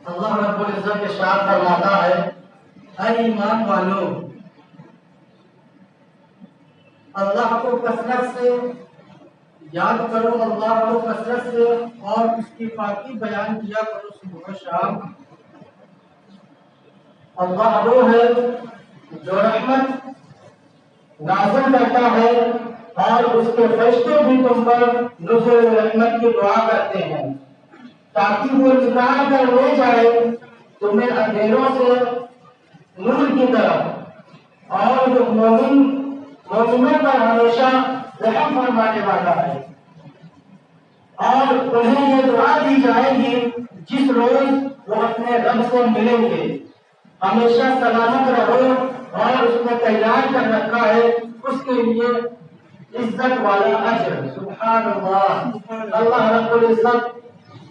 اللہ رب العزت ارشاد فرماتا ہے، اے ایمان والو، اللہ کو کثرت سے یاد کرو، اللہ کو کثرت سے اور اس کی پاکی بیان کیا کرو صبح و شام۔ اللہ وہ ہے جو رحمت نازل کرتا ہے اور اس کے فرشتے بھی تم پر نزول رحمت کی دعا کرتے ہیں تاکہ وہ نکال کر لے جائے تمہیں اندھیروں سے نور کی طرف، اور جو مومنوں پر ہمیشہ رحم فرمانے والا ہے۔ اور انہیں یہ دعا دی جائے گی جس روز وہ اپنے رب سے ملیں گے، ہمیشہ سلامت رہو، اور اس نے تیار کر رکھا ہے اس کے لیے عزت والا اجر۔ سبحان اللہ۔ اللہ رب العزت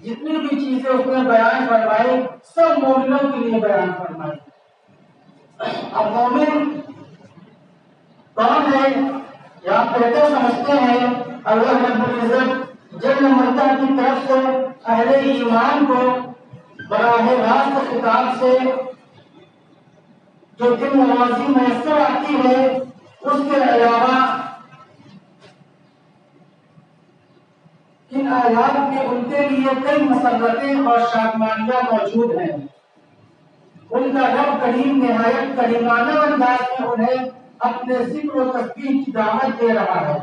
جتنی بھی چیزیں اس نے بیان فرمائی سب مومنوں کے لیے بیان فرمائی۔ اب مومن کون ہے؟ یا آپ کہتے سمجھتے ہیں اللہ رب العزت جل ملتا کی طرف سے اہل ایمان کو براہ راست خطاب سے جو دن نوازی میسر آتی ہے، اس کے علاوہ ان آیات میں ان کے لیے کئی مسرتیں اور شادمانیاں موجود ہیں۔ ان کا رب کریم نہایت کریمانہ انداز میں انہیں اپنے ذکر و تسبیح کی دعوت دے رہا ہے۔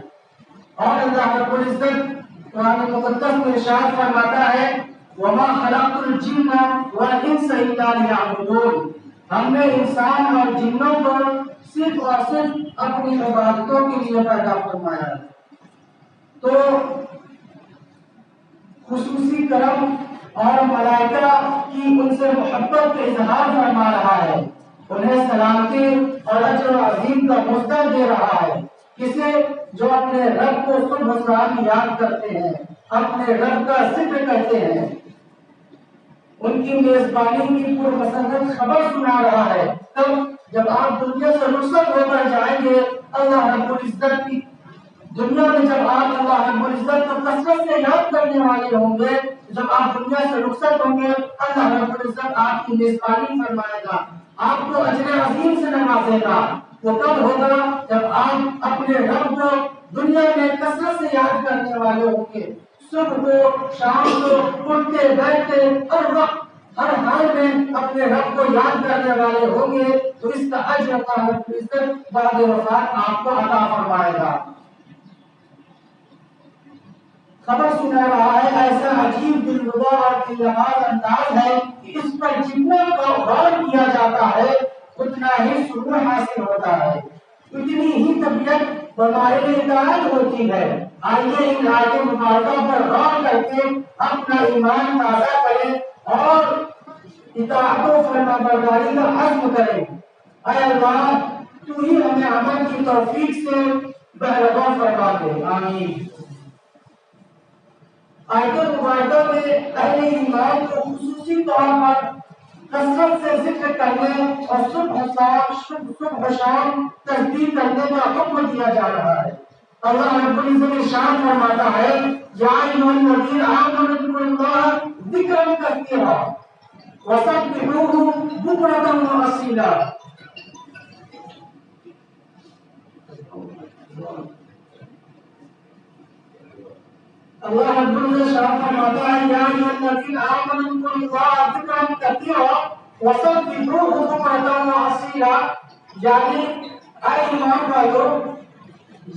اور اللہ رب العزت قرآن مقدس میں ارشاد فرماتا ہے، وَمَا خَلَقْتُ الْجِنَّ وَالْإِنسَ إِلَّا لِيَعْبُدُونِ، ہم نے انسان اور جنوں کو صرف اور صرف اپنی عبادتوں کے لیے پیدا فرمایا۔ تو خصوصی کرم اور ملائکہ کی ان سے محبت کا اظہار فرما رہا ہے، انہیں سلامتی اور اجر و عظیم کا مژدہ دے رہا ہے، کسے جو اپنے رب کو صبح و شام یاد کرتے ہیں، اپنے رب کا ذکر کرتے ہیں۔ ان کی میزبانی کی پرمسرت خبر سنا رہا ہے، تب جب آپ دنیا سے رخصت ہو کر جائیں گے، اللہ رب العزت کی دنیا میں جب آپ اللہ رب العزت کو کثرت سے یاد کرنے والے ہوں گے، جب آپ دنیا سے رخصت ہوں گے، اللہ رب العزت آپ کی میزبانی فرمائے گا، آپ کو اجر عظیم سے نوازے گا۔ وہ کب ہوگا؟ جب آپ اپنے رب کو دنیا میں کثرت سے یاد کرنے والے ہوں گے، صبح کو، شام کو، اٹھتے بیٹھتے ہر وقت ہر حال میں اپنے رب کو یاد کرنے والے ہوں گے، تو اس کا اجر اللہ رب العزت بعد وفات آپ کو عطا فرمائے گا۔ خبر سنا رہا ہے، ایسا عجیب دلربا اور دلنواز انداز ہے کہ اس پر جتنا غور کیا جاتا ہے اتنا ہی سکون حاصل ہوتا ہے، اتنی ہی طبیعت بمائل اطاعت ہوتی ہے۔ آئیے ان آیات مبارکہ پر غور کر کے اپنا ایمان تازہ کریں اور اطاعت و فرما برداری کا عزم کریں۔ اے اللہ، تو ہی ہمیں عمل کی توفیق سے بہربا فرما دے، آمین۔ آیت مبارکہ میں اہل ایمان کو خصوصی طور پر کثرت سے ذکر کرنے اور صبح و شام تسبیح کرنے کا حکم دیا جا رہا ہے۔ اللہ رب العزت ارشاد فرماتا ہے، یا ایھا الذین آمنوا اذکروا اللہ ذکرا کثیرا وسبحوہ بکرۃ وأصیلا۔ اللہ رب العزت ارشاد فرماتا ہے، یا ایھا الذین آمنوا اذکروا اللہ ذکرا کثیرا وسبحوہ بکرۃ وأصیلا، یعنی اے ایمان والو،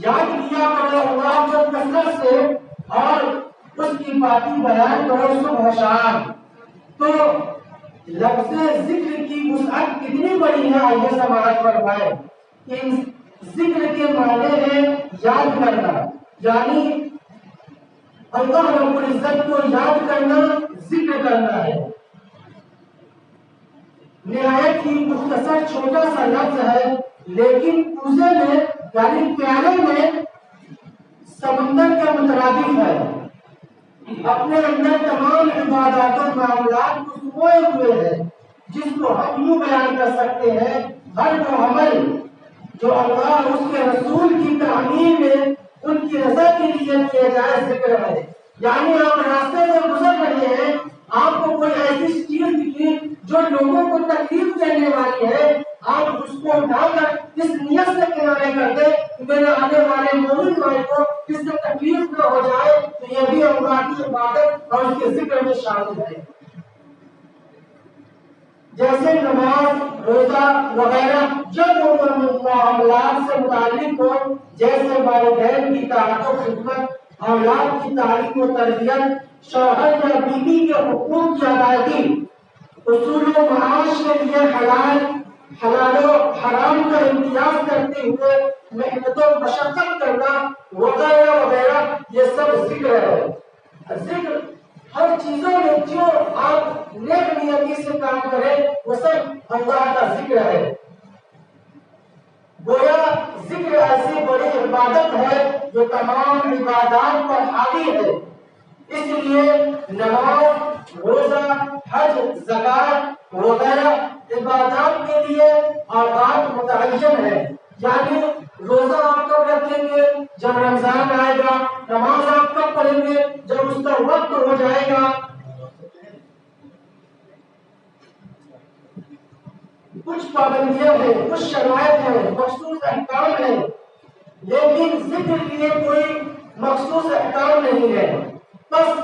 یاد کیا کرو اللہ کو کثرت سے اور اس کی باتیں بیان کرو صبح و شام۔ تو لفظ ذکر کی وسعت کتنی بڑی ہے، آئیے سماعت فرمائے کہ ذکر کے معنی ہے یاد کرنا، یعنی اللہ رب العزت کو یاد کرنا ذکر کرنا ہے۔ نہایت ہی مختصر چھوٹا سا لفظ ہے، لیکن پوزے میں یعنی پیالے میں سمندر کے مترادف ہے، اپنے اندر تمام عبادات و معاملات کو سموئے ہوئے ہے، جس کو ہم یوں بیان کر سکتے ہیں، ہر وہ عمل جو اللہ اور اس کے رسول کی تعمیر میں ان کی رضا کے لیے کیا جائے ذکر ہے۔ یعنی آپ راستے سے گزر رہے ہیں، آپ کو کوئی ایسی چیز دکھی جو لوگوں کو تکلیف دینے والی ہے آپ اس کو اٹھا کر اس نیت سے کنارے کر دیں کہ میرے آنے والے مومن بھائی کو اس سے تکلیف نہ ہو جائے، تو یہ بھی اللہ کی عبادت اور اس کے ذکر میں شامل ہے۔ جیسے نماز، روزہ وغیرہ جب معاملات سے متعلق ہو، جیسے والدین کی اطاعت و خدمت، اولاد کی تعلیم و تربیت، شوہر یا بیوی کے حقوق کی ادائیگی، اصول و معاش کے لیے حلال و حرام کا امتیاز کرتے ہوئے محنت و مشقت کرنا وغیرہ وغیرہ، یہ سب ذکر ہے۔ ذکر ہر چیزوں میں جو آپ نیک نیتی سے کام کریں وہ سب اللہ کا ذکر ہے۔ گویا ذکر ایسی بڑی عبادت ہے جو تمام عبادات پر حاوی ہے، اس لیے نماز، روزہ، حج، زکات وغیرہ عبادات کے لیے اوقات متعین ہے۔ یعنی روزہ آپ کب رکھیں گے؟ جب رمضان آئے گا۔ نماز آپ کب پڑھیں گے؟ جب اس کا وقت ہو جائے گا۔ کچھ پابندیاں ہیں، کچھ شرائط ہیں، مخصوص احکام ہیں، لیکن ذکر کے لیے کوئی مخصوص احکام نہیں ہے۔ بس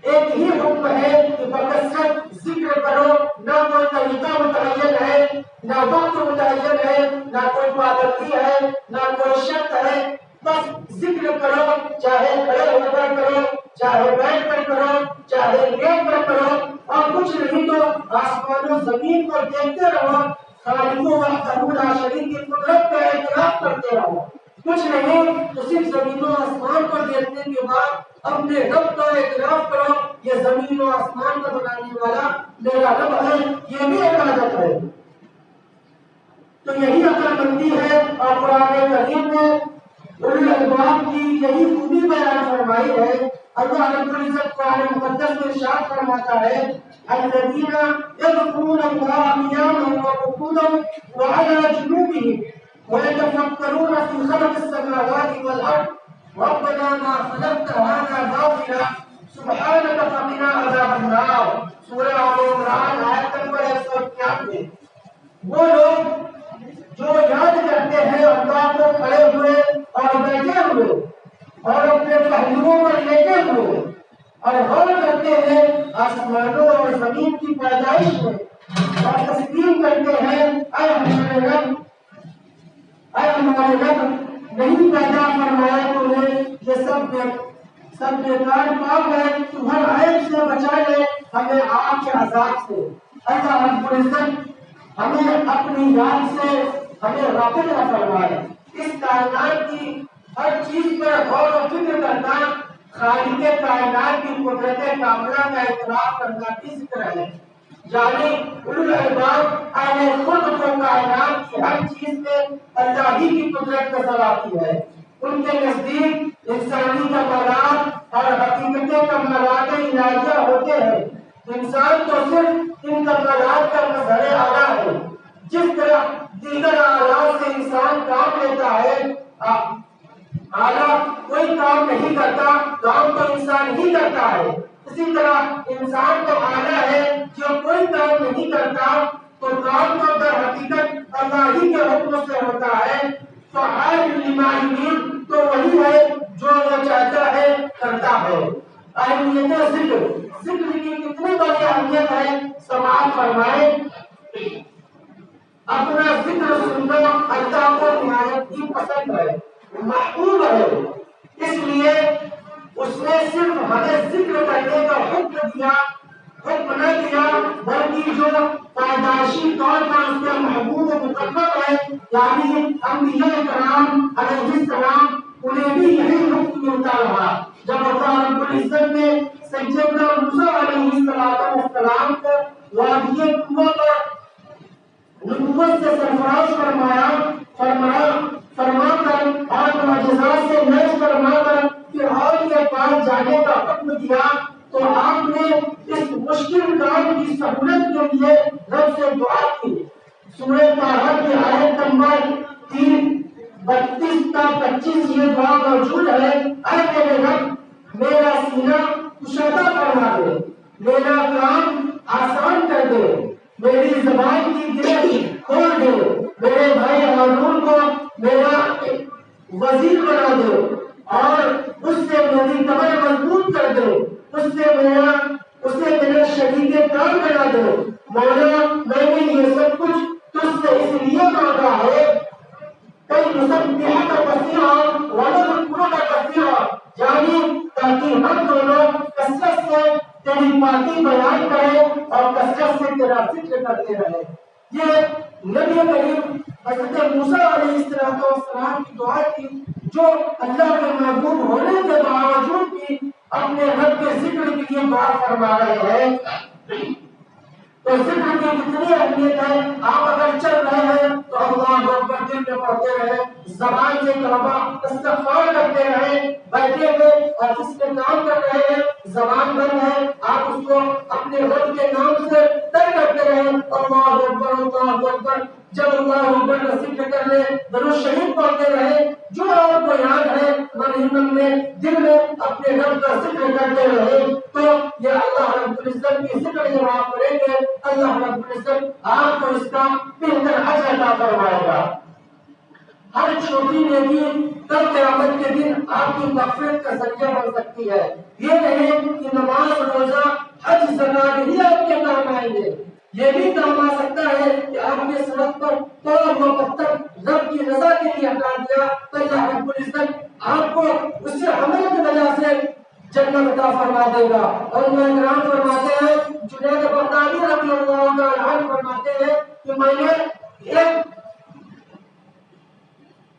ایک ہی حکم ہے کہ بکثرت ذکر کرو، نہ کوئی طریقہ متعین ہے، نہ وقت متعین ہے، نہ کوئی پابندی ہے، نہ کوئی شرط ہے۔ بس ذکر کرو، چاہے کھڑے ہو کر کرو، چاہے بیٹھ کر کرو، چاہے لیٹ کر کرو، اور کچھ نہیں تو آسمان و زمین کو دیکھتے رہو، خالق وحدہ لا شریک کی قدرت کا اعتراف کرتے رہو۔ کچھ نہیں تو صرف زمین و آسمان کو دیکھنے کے بعد اپنے رب کا اعتراف کرو، یہ زمین و آسمان کا بنانے والا میرا رب ہے، یہ بھی عبادت ہے۔ تو یہی عقل مندی ہے، اور قرآن کریم میں اولو الالباب کی یہی خوبی بیان فرمائی ہے۔ اللہ رب العزت قرآن مقدس میں ارشاد فرماتا ہے الذین یذکرون اللہ قیاما وقعودا وعلی جنوبہم ویتفکرون فی خلق السماوات والارض ربنا ما خلقت هذا باطلا سبحانک فقنا عذاب النار۔ سورہ آل عمران آیت نمبر 191۔ وہ لوگ جو یاد کرتے ہیں اللہ کو کھڑے ہوئے اور بیٹھے ہوئے اور اپنے پہلوؤں پر لیٹے ہوئے، اور غور کرتے ہیں آسمانوں اور زمین کی پیدائش میں، اور تسلیم کرتے ہیں اے ہمارے رب نہیں پیدا فرمایا تو نے، یہ سب بیکار کام ہے، تو ہر عیب سے بچا لے ہمیں آگ کے عذاب سے۔ اللہ رب العزت ہمیں اپنی یاد سے ہمیں غافل نہ فرمائے۔ اس کائنات کی ہر چیز پر غور و فکر کرنا خالق کائنات کی قدرت کاملہ کا اعتراف کرنا بھی ذکر ہے۔ یعنی اولو الالباب اہل خلق و کائنات کی ہر چیز میں اللہ ہی کی قدرت نظر آتی ہے۔ ان کے نزدیک انسانی کمالات اور حقیقت کمالات الہیہ ہوتے ہیں۔ انسان تو صرف ان کمالات کا مظہر اعلیٰ ہے۔ جس طرح دیگر آلات سے انسان کام لیتا ہے، آلہ کوئی کام نہیں کرتا، کام تو انسان ہی کرتا ہے، اسی طرح انسان تو آلہ ہے جو کوئی کام نہیں کرتا، تو کام تو در حقیقت اللہ ہی کے حکم سے ہوتا ہے۔ فعال لما یرید تو وہی ہے جو وہ چاہتا ہے کرتا ہے۔ اہمیت ذکر کی کتنی بڑی اہمیت ہے، سماعت فرمائے۔ اپنا ذکر سننا اللہ کو نہایت ہی پسند ہے، محبوب ہے، اس لیے اس نے صرف ہمیں ذکر کرنے کا حکم نہ دیا، بلکہ جو پیدائشی طور پر اس کے محبوب مقرر ہے، یعنی انبیاء کرام علیہ السلام، انہیں بھی یہی حکم ملتا رہا۔ جب اللہ رب العزت نے سیدنا موسیٰ علیہ السلام کو وادی طویٰ پر نبوت سے سرفراز فرما کر اور معجزات سے لیس فرما کر فرعون کے پاس جانے کا حکم دیا، تو آپ نے اس مشکل کام کی سہولت کے لیے رب سے دعا کی۔ سورہ طٰہٰ کی آیت نمبر 32 تا 25 یہ دعا موجود ہے، اے میرے رب میرا سینہ کشادہ فرما دے، میرا کام آسان کر دے، میری زبان کی گرفت کھول دے، میرے بھائی ہارون کو میرا وزیر بنا دو اور اس سے میری کمر مضبوط کر دو، اسے میرا شریک کام بنا دو۔ مولا میں نے یہ سب کچھ تجھ سے اس لیے مانگا ہے کئی مسبحہ کا کثیرا ونذکرہ کا کثیرا، یعنی تاکہ ہم دونوں کثرت سے تیری پاکی بیان کریں اور کثرت سے تیرا ذکر کرتے رہیں۔ یہ نبی کریم حضرت موسیٰ علیہ السلام کی دعا تھی، جو اللہ کے محبوب ہونے کے باوجود بھی اپنے رب کے ذکر کے لیے دعا فرما رہے ہیں۔ تو ذکر کی کتنی اہمیت ہے، آپ اگر چل رہے ہیں تو اللہ اکبر دل میں پڑھتے رہے، زبان سے توبہ استغفار کرتے رہے، بیٹھے ہوئے اور جس پہ کام کر رہے ہیں زبان بند ہے آپ اس کو اپنے رب کے نام سے تر کرتے رہے، اللہ اکبر اللہ اکبر، جب اللہ اکبر کا ذکر کر لے درود شریف پڑھتے رہے، جو آپ کو یاد ہے من میں دل میں اپنے رب کا ذکر کرتے رہے، تو یہ اللہ رب العزت کی ذکر جب آپ کریں گے اللہ رب العزت آپ کو اس کا بہتر اجر عطا فرمائے گا۔ ہر چھوٹی نیکی کل قیامت کے دن آپ کی مغفرت کا ذریعہ بن سکتی ہے۔ یہ نہیں کہ نماز روزہ حج زکات ہی آپ کے کام آئیں گے، یہ بھی کام آ سکتا ہے کہ آپ نے سڑک پر تھوڑا بہت پتھر رب کی رضا کے لیے ہٹا دیا تو اللہ رب العزت آپ کو اس سے عمل کی وجہ سے جنت عطا فرما دے گا۔ اور علماء کرام فرماتے ہیں، جنید بغدادی رضی اللہ تعالی عنہ فرماتے ہیں کہ میں نے ایک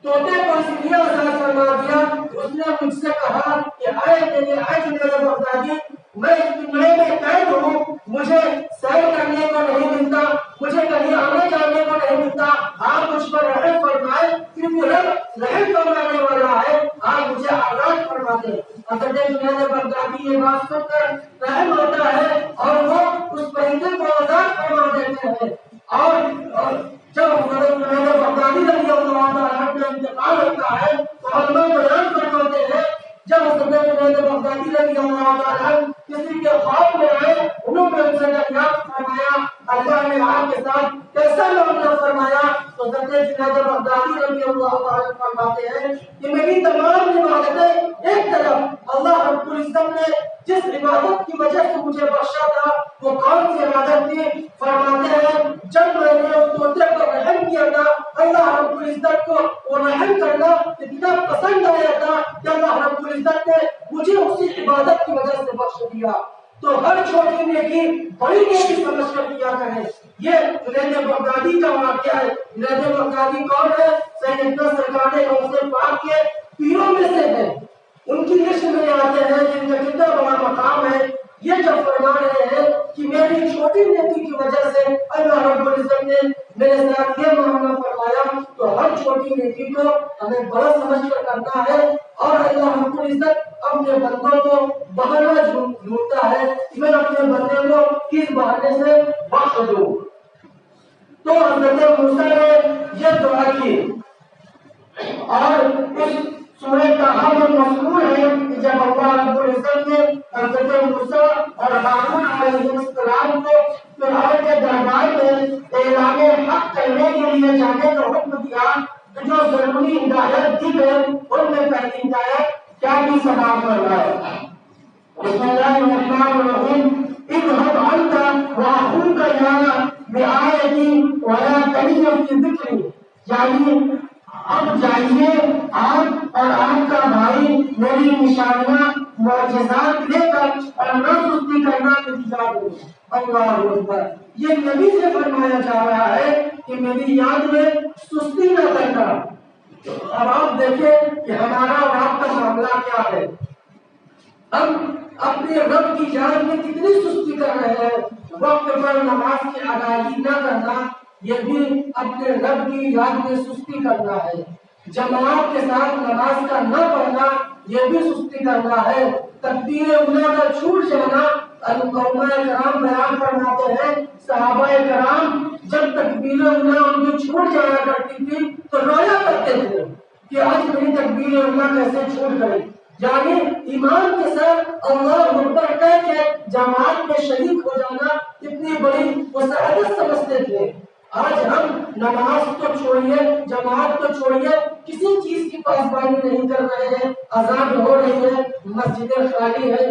طوطے کو اس لیے آزاد فرما دیا کہ اس نے مجھ سے کہا کہ اے جنید بغدادی، میں اس پنجرے میں قید ہوں، مجھے سیر کرنے کو نہیں ملتا، مجھے کہیں آنے جانے کو نہیں ملتا، آپ مجھ پر رحم فرمائے کیونکہ رب رحم فرمانے والا ہے، آپ مجھے آزاد فرما دیں۔ حضرت جنید بغدادی یہ بات سن کر رحم ہوتا ہے اور وہ اس پرندے کو آزاد فرما دیتے ہیں۔ اور جب حضرت جنید بغدادی رضی اللہ تعالیٰ عنہ کا انتقال ہوتا ہے تو علماء بیان فرماتے ہیں جب حضرت جنید بغدادی رضی اللہ تعالیٰ عنہ کسی کے خواب میں آئے، انہوں نے ان سے دریافت فرمایا اللہ نے آپ کے ساتھ کیسا معاملہ فرمایا، تو حضرت جنید بغدادی رضی اللہ تعالیٰ عنہ فرماتے ہیں کہ میری تمام عبادتیں ایک طرف اللہ رب العزت نے جس عبادت کی وجہ سے مجھے بخشا تھا وہ کون سی عبادت تھی، فرماتے ہیں جب میں نے اس طوطے پر رحم کیا تھا اللہ رب العزت کو وہ رحم کرنا اتنا پسند آیا تھا کہ اللہ رب العزت نے مجھے اسی عبادت کی وجہ سے بخش دیا۔ تو ہر چھوٹی نیکی بڑی نیکی سمجھ کر کیا کریں۔ یہ جنید بغدادی کا واقعہ ہے۔ جنید بغدادی کون ہے؟ سیدنا سرکار غوث پاک کے پیروں میں سے ہے، ان کی لسٹ میں آتے ہیں جن کا کتنا بڑا مقام ہے۔ یہ جب فرما رہے ہیں کہ میری چھوٹی نیکی کی وجہ سے اللہ رب العزت نے میرے ساتھ یہ معاملہ فرمایا، تو ہر چھوٹی نیکی کو ہمیں بڑا سمجھ کر کرنا ہے اور اللہ رب العزت اپنے بندوں کو بہانا ڈھونڈتا ہے کہ میں اپنے بندے کو کس بہانے سے بخش دوں۔ تو حضرت موسیٰ نے یہ دعا کی اور اس سورہ کا مذکور ہے کہ جب اللہ رب العزت نے حضرت موسیٰ اور ہارون علیہ السلام کو فرعون کے دربار میں اعلان حق کرنے کے لیے جانے کا حکم دیا تو جو ضروری ہدایت دی گئی ان میں پہلی ہدایت کیا بھی سماعت کرنا ہے۔ بسم اللہ الرحمن الرحیم اذهب انت واخوك الى بآیتی ولا تنیا فی ذکری، یعنی اب جائیے آپ اور آپ کا بھائی میری نشانیاں معجزات لے کر اور نہ سستی کرنا انتظار دو۔ اللہ اکبر، یہ نبی سے فرمایا جا رہا ہے کہ میری یاد میں سستی نہ کرنا۔ اب آپ دیکھیں کہ ہمارا اور آپ کا معاملہ کیا ہے، ہم اپنے رب کی یاد میں کتنی سستی کر رہے ہیں۔ وقت پر نماز کی ادائیگی نہ کرنا یہ بھی اپنے رب کی یاد میں سستی کرنا ہے۔ جماعت کے ساتھ نماز کا نہ پڑھنا یہ بھی سستی کرنا ہے۔ تکبیر اولیٰ کا چھوٹ جانا، علماء کرام بیان فرماتے ہیں صحابہ کرام جب تکبیر اولیٰ ان کی چھوٹ جایا کرتی تھی تو رویا کرتے تھے کہ آج میری تکبیر اولیٰ کیسے چھوٹ گئی۔ یعنی ایمان کے ساتھ اللہ اکبر کہہ کے جماعت میں شریک ہو جانا اتنی بڑی مساعدت سمجھتے تھے۔ آج ہم نماز تو چھوڑیے، جماعت تو چھوڑیے، کسی چیز کی پاسبانی نہیں کر رہے ہیں۔ اذان ہو رہی ہے، مسجدیں خالی ہے،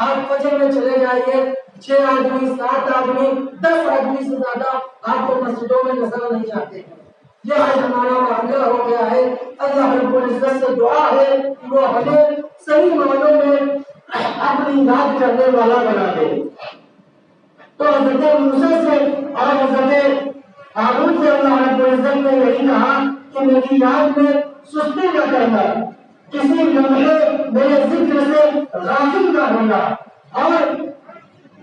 آپ فجر میں چلے جائیے، 6 آدمی 7 آدمی 10 آدمی سے زیادہ آپ کو مسجدوں میں نظر نہیں آتے ہیں۔ یہ آج ہمارا معاملہ ہو گیا ہے۔ اللہ رب العزت سے دعا ہے کہ وہ ہمیں صحیح معنوں میں اپنی یاد کرنے والا بنا دے۔ تو حضرت موسیٰ سے اور حضرت ہارون سے اللہ رب العزت نے یہی کہا کہ میری یاد میں سستی نہ کرنا، کسی لمحے میرے ذکر سے غافل نہ ہونا۔ اور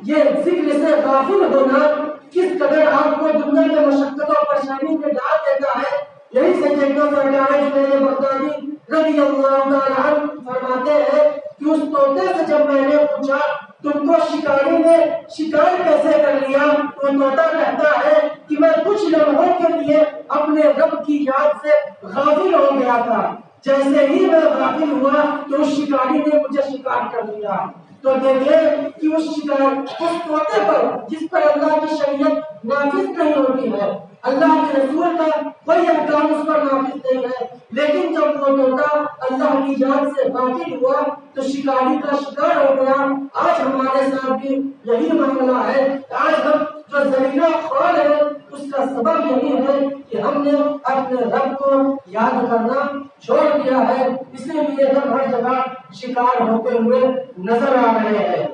یہ ذکر سے غافل ہونا کس قدر آپ کو دنیا میں مشقت اور پریشانی میں ڈال دیتا ہے، یہی سے سیدنا سرکار جنید بغدادی رضی اللہ تعالیٰ عنہ فرماتے ہیں کہ اس طوطے سے جب میں نے پوچھا تم کو شکاری نے شکار کیسے کر لیا، تو طوطا کہتا ہے کہ میں کچھ لمحوں کے لیے اپنے رب کی یاد سے غافل ہو گیا تھا، جیسے ہی میں غافل ہوا تو اس شکاری نے مجھے شکار کر لیا۔ تو دیکھیں کہ اس طوطے پر جس پر اللہ کی شریعت نافذ نہیں ہوتی ہے، اللہ کے رسول کا کوئی احکام اس پر نافذ نہیں ہے، لیکن جب وہ طوطا اللہ کی یاد سے غافل ہوا تو شکاری کا شکار ہو گیا۔ آج ہمارے ساتھ بھی یہی معاملہ ہے۔ آج ہم جو ذلیلہ خوار ہے اس کا سبب یہی ہے کہ ہم نے اپنے رب کو یاد کرنا چھوڑ دیا ہے، اسی لیے ہم ہر جگہ شکار ہوتے ہوئے نظر آ رہے ہیں۔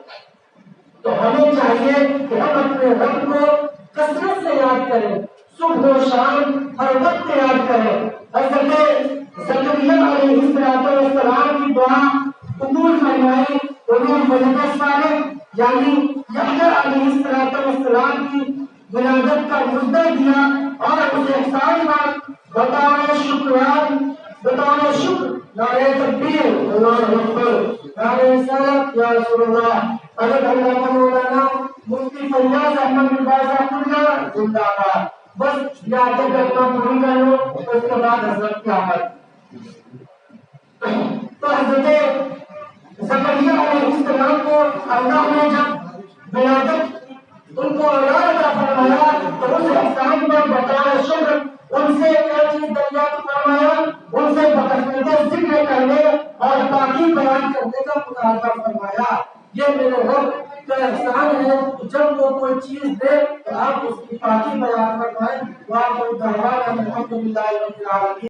تو ہمیں چاہیے کہ ہم اپنے رب کو کثرت سے یاد کریں، صبح و شام ہر وقت یاد کریں۔ حضرت زکریا علیہ السلام کی دعا قبول فرمائی، انہوں ولد صالح یعنی یحییٰ علیہ السلام کی ولادت کا وعدہ دیا اور اسے احسان کا بطور شکران بطور شکر نعرہ تکبیر اللہ اکبر نعرہ رسالت یا رسول اللہ حضرت علامہ مولانا مفتی فیاض احمد بن باز رحمۃ اللہ زندہ باد۔ بس یہ آتے کلمہ پوری کر لو، اس کے بعد حضرت کی آمد۔ تو حضرت زکریا علیہ السلام کو اللہ نے جب ولادت ان کو اولاد عطا فرمایا تو اس احسان پر بطور شکر ان سے کیا چیز دریافت فرمایا، ان سے بکثرت ذکر کرنے اور پاکی بیان کرنے کا مطالبہ فرمایا۔ یہ میرے رب کا احسان ہے، جب وہ کوئی چیز دے تو آپ اس کی پاکی بیان فرمائیں۔ وآخر دعوانا الحمد للہ رب العالمین۔